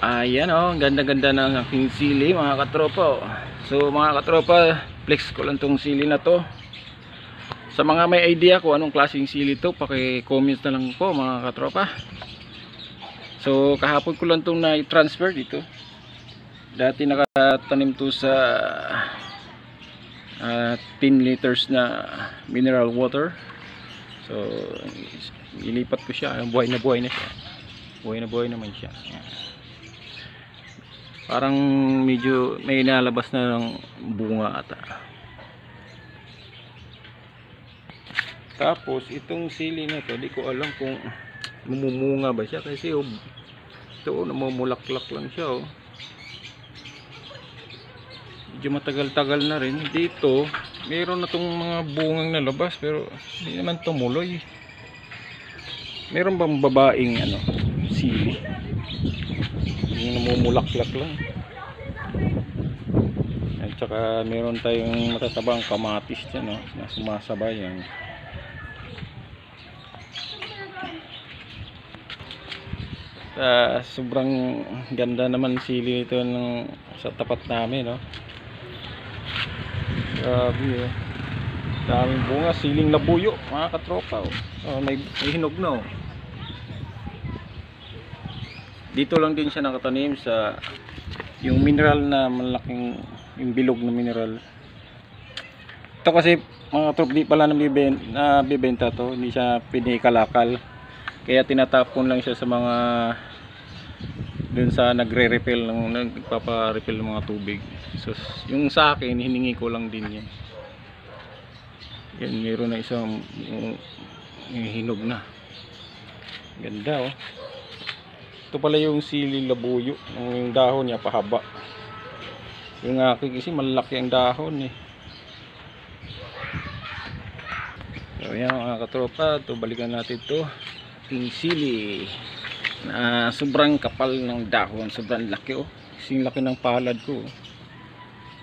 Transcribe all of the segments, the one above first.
Ayan ang ganda-ganda ng aking sili mga katropa. So mga katropa, flex ko lang tong sili na to. Sa mga may idea kung anong klaseng sili to, paki-comment na lang po mga katropa. So kahapon ko lang tong na-transfer dito. Dati nakatanim to sa 10 liters na mineral water. So ilipat ko siya, buhay na siya. Buhay na naman siya. Ayan. Parang medyo may nalabas na ng bunga ata. Tapos itong sili na to, di ko alam kung mumumunga ba siya kasi ito namumulaklak lang siya. Medyo matagal-tagal na rin. Dito meron na tong mga bungang nalabas pero hindi naman tumuloy. Meron bang babaeng sili? Yung namumulaklak lang. At saka meron tayong matatabang kamatis dyan, na sumasabay yan. Sobrang ganda naman sili ito sa tapat namin, grabe, daming bunga, siling labuyo mga katropa. May hinog na. Dito lang din siya nakatanim sa yung mineral na malaking, yung bilog na mineral. Ito kasi mga katropa, di pala nabibenta to, hindi siya pinikalakal. Kaya tinatapon lang siya sa mga dun sa nagre-refill nagpapa-refill ng mga tubig. So yung sa akin hiningi ko lang din yan. Yan, meron na isang hinog na. Ganda. Ito pala yung sili labuyo. Yung dahon niya pahaba. Yung akin kasi malaki ang dahon . So yan mga katropa, ito balikan natin ito. Yung sili na sobrang kapal ng dahon, sobrang laki kasing laki ng palad ko.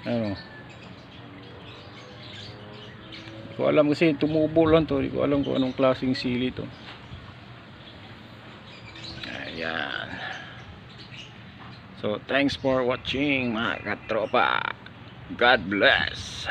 Hindi ko alam kasi tumubo lang to, hindi ko alam kung anong klaseng sili to. Ayan. So thanks for watching mga katropa. God bless.